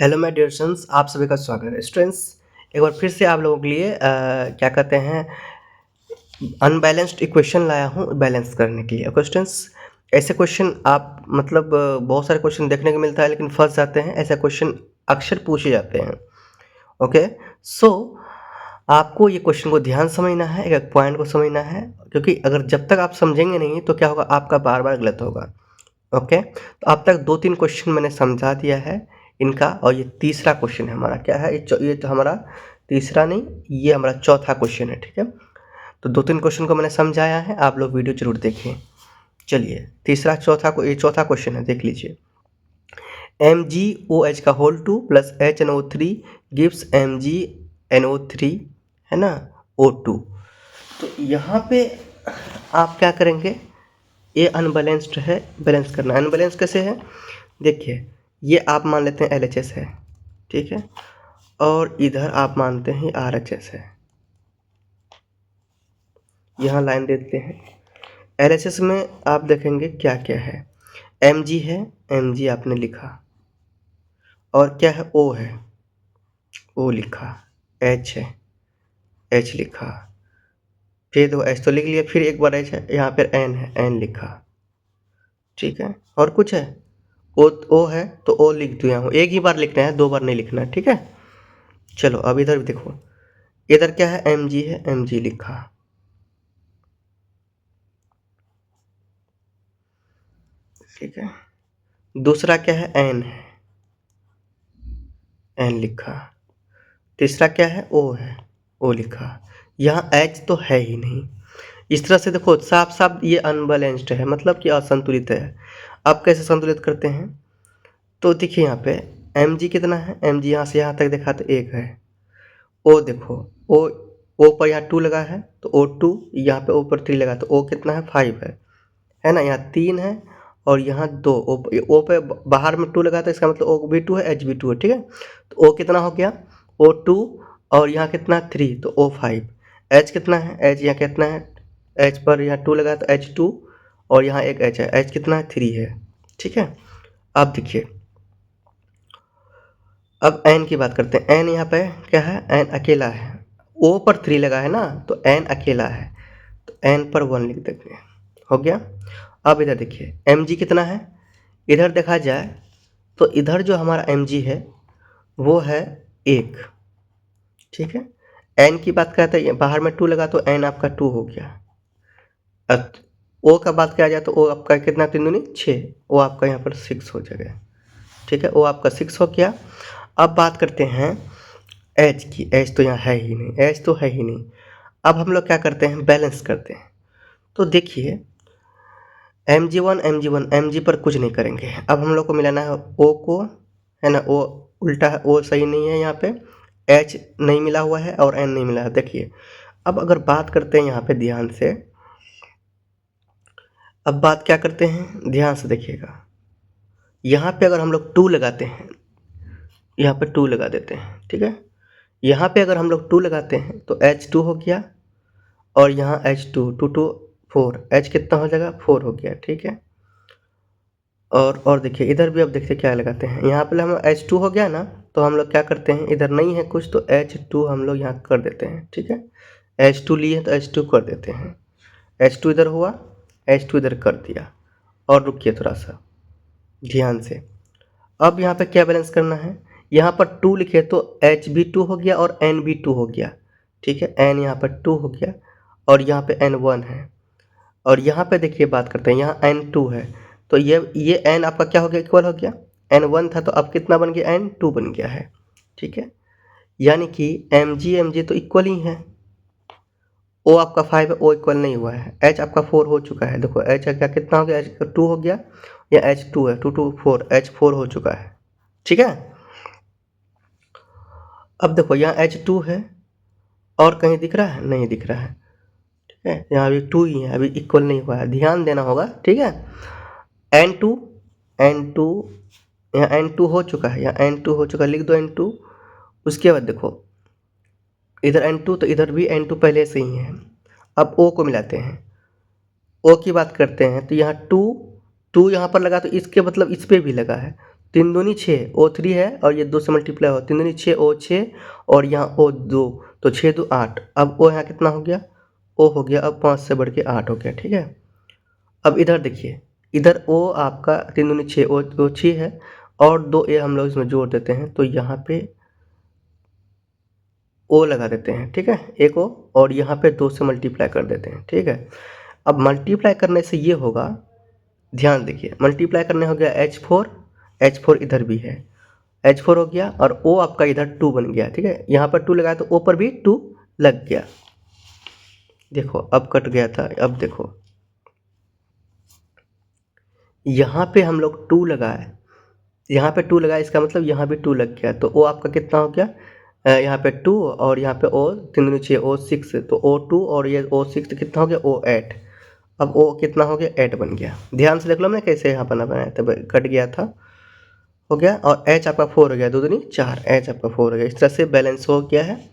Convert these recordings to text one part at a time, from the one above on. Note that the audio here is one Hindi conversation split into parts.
हेलो माय डियर स्टूडेंट्स, आप सभी का स्वागत है। स्टूडेंट्स, एक बार फिर से आप लोगों के लिए क्या कहते हैं, अनबैलेंस्ड इक्वेशन लाया हूँ बैलेंस करने के लिए। क्वेश्चंस, ऐसे क्वेश्चन आप मतलब बहुत सारे क्वेश्चन देखने को मिलता है लेकिन फंस जाते हैं। ऐसे क्वेश्चन अक्सर पूछे जाते हैं। ओके, सो आपको ये क्वेश्चन को ध्यान समझना है, एक पॉइंट को समझना है, क्योंकि अगर जब तक आप समझेंगे नहीं तो क्या होगा, आपका बार बार गलत होगा। ओके, तो अब तक 2-3 क्वेश्चन मैंने समझा दिया है इनका, और ये तीसरा क्वेश्चन है हमारा। क्या है ये तो हमारा तीसरा नहीं, ये हमारा चौथा क्वेश्चन है। ठीक है, तो 2-3 क्वेश्चन को मैंने समझाया है, आप लोग वीडियो जरूर देखें। चलिए, तीसरा चौथा को ये चौथा क्वेश्चन है, देख लीजिए। MgOH का whole 2 plus HNO3 gives MgNO3, है ना, O2। तो यहाँ पे आप क्या करेंगे, ये अनबैलेंस्ड है, बैलेंस करना है। अनबैलेंस कैसे है, देखिए, ये आप मान लेते हैं LHS है, ठीक है, और इधर आप मानते हैं RHS है। यहाँ लाइन देते हैं। LHS में आप देखेंगे क्या क्या है। Mg है, Mg आपने लिखा, और क्या है, O है, O लिखा, H है, H लिखा, फिर दो H तो लिख लिया, फिर एक बार H है, यहाँ पर N है, N लिखा, ठीक है। और कुछ है, O है तो O लिख दिया हूँ, एक ही बार लिखना है, 2 बार नहीं लिखना है, ठीक है। चलो अब इधर देखो, इधर क्या है, Mg है, Mg लिखा, ठीक है। दूसरा क्या है, N है, N लिखा। तीसरा क्या है, O है, O लिखा। यहाँ H तो है ही नहीं। इस तरह से देखो, साफ साफ ये अनबैलेंस्ड है, मतलब कि असंतुलित है। अब कैसे संतुलित करते हैं, तो देखिए यहाँ पे Mg कितना है, Mg यहाँ से यहाँ तक देखा तो 1 है। O देखो, O पर यहाँ 2 लगा है तो O2, यहाँ पे O पर 3 लगा तो O कितना है, 5 है ना। यहाँ 3 है और यहाँ 2, O पे बाहर में 2 लगा तो इसका मतलब O भी 2 है, H भी 2 है, ठीक है। तो O कितना हो गया, O2, और यहाँ कितना 3 तो O5। H कितना है, H यहाँ कितना है, H पर यहाँ 2 लगा तो H2, और यहाँ एक H है, H कितना है, 3 है, ठीक है। अब देखिए, अब N की बात करते हैं। N यहाँ पे क्या है, N अकेला है, O पर 3 लगा है ना, तो N अकेला है, तो N पर 1 लिख देंगे, हो गया। अब इधर देखिए, Mg कितना है, इधर देखा जाए तो इधर जो हमारा Mg है वो है 1, ठीक है। N की बात करते हैं, बाहर में 2 लगा तो N आपका 2 हो गया। अब O का बात किया जाए तो O आपका कितना, 3 दूनी 6, O आपका यहाँ पर 6 हो जाएगा, ठीक है। O आपका 6 हो गया। अब बात करते हैं H की। H तो यहाँ है ही नहीं, H तो है ही नहीं। अब हम लोग क्या करते हैं, बैलेंस करते हैं। तो देखिए, Mg पर कुछ नहीं करेंगे। अब हम लोग को मिलाना है O को, है ना। O उल्टा है, O सही नहीं है, यहाँ पे H नहीं मिला हुआ है और N नहीं मिला है। देखिए, अब अगर बात करते हैं यहाँ पे ध्यान से, अब बात क्या करते हैं, ध्यान से देखिएगा। यहाँ पे अगर हम लोग 2 लगाते हैं, यहाँ पे 2 लगा देते हैं, ठीक है। यहाँ पे अगर हम लोग 2 लगाते हैं तो H2 हो गया, और यहाँ H2, 2 2 4, H कितना हो जाएगा, 4 हो गया, ठीक है। और देखिए इधर भी, अब देखिए क्या लगाते हैं, यहाँ पे हम H2 हो गया ना, तो हम लोग क्या करते हैं, इधर नहीं है कुछ तो H2 हम लोग यहाँ कर देते हैं, ठीक है। H2 लिए तो H2 कर देते हैं, H2 इधर हुआ, H2 इधर कर दिया। और रुकिए थोड़ा सा ध्यान से, अब यहाँ पे क्या बैलेंस करना है, यहाँ पर 2 लिखे तो H भी 2 हो गया और N भी 2 हो गया, ठीक है। N यहाँ पर 2 हो गया और यहाँ पे N 1 है, और यहाँ पे देखिए बात करते हैं, यहाँ N 2 है, तो ये N आपका क्या हो गया, इक्वल हो गया। N 1 था तो अब कितना बन गया, N 2 बन गया है, ठीक है। यानी कि Mg तो इक्वल ही है। O आपका 5 है, O इक्वल नहीं हुआ है। H आपका 4 हो चुका है, देखो H का कितना हो गया, H 2 हो गया, या H 2 है, 2 2 4, H 4 हो चुका है, ठीक है। अब देखो यहाँ H2 है, और कहीं दिख रहा है, नहीं दिख रहा है, ठीक है। यहाँ अभी 2 ही है, अभी इक्वल नहीं हुआ है, ध्यान देना होगा, ठीक है। N2 यहाँ N2 हो चुका है, यहाँ N2 हो चुका है, लिख दो N2। उसके बाद देखो, इधर N2 तो इधर भी N2 पहले से ही है। अब O को मिलाते हैं, O की बात करते हैं तो यहाँ 2 यहाँ पर लगा तो इसके मतलब इस पे भी लगा है, 3 दूनी 6 O3 है और ये 2 से मल्टीप्लाई हो 3 दूनी 6 O6 और यहाँ O2 तो 6 2 8। अब O यहाँ कितना हो गया, O हो गया अब 5 से बढ़ के 8 हो गया, ठीक है। अब इधर देखिए, इधर O आपका 3 दूनी 6 O6 है और 2 A हम लोग इसमें जोड़ देते हैं तो यहाँ पे O लगा देते हैं, ठीक है, एक O और यहाँ पे 2 से मल्टीप्लाई कर देते हैं, ठीक है। अब मल्टीप्लाई करने से ये होगा, ध्यान देखिए, मल्टीप्लाई करने हो गया H4 इधर भी है, H4 हो गया और O आपका इधर 2 बन गया, ठीक है। यहाँ पर 2 लगाया तो O पर भी 2 लग गया। देखो अब कट गया था, अब देखो यहाँ पे हम लोग 2 लगाए, यहाँ पे 2 लगाए, इसका मतलब यहाँ भी 2 लग गया तो O आपका कितना हो गया, यहाँ पे 2 और यहाँ पे O 3 दूनी 6 O6 तो O2 और ये O6 कितना हो गया O8। अब O कितना हो गया 8 बन गया। ध्यान से देख लो मैं कैसे यहाँ पर बनाया था, कट गया था, हो गया और H आपका 4 हो गया, 2 दूनी 4, H आपका 4 हो गया। इस तरह से बैलेंस हो गया है।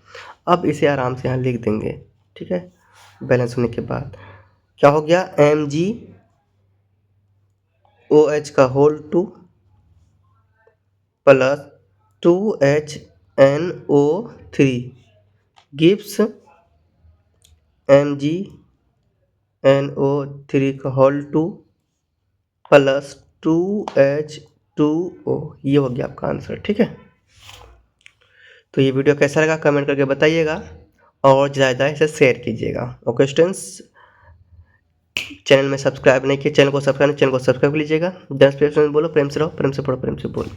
अब इसे आराम से यहाँ लिख देंगे, ठीक है। बैलेंस होने के बाद क्या हो गया, MgOH का whole 2 plus 2HNO3 gives MgNO3 का होल 2 प्लस 2H2O। ये हो गया आपका आंसर, ठीक है। तो ये वीडियो कैसा लगा कमेंट करके बताइएगा और ज़्यादा इसे शेयर कीजिएगा। ओके स्टूडेंट्स, चैनल में सब्सक्राइब नहीं किए, चैनल को सब्सक्राइब कीजिएगा। 10 बोलो, प्रेम से रहो, प्रेम से पढ़ो, प्रेम से बोलो।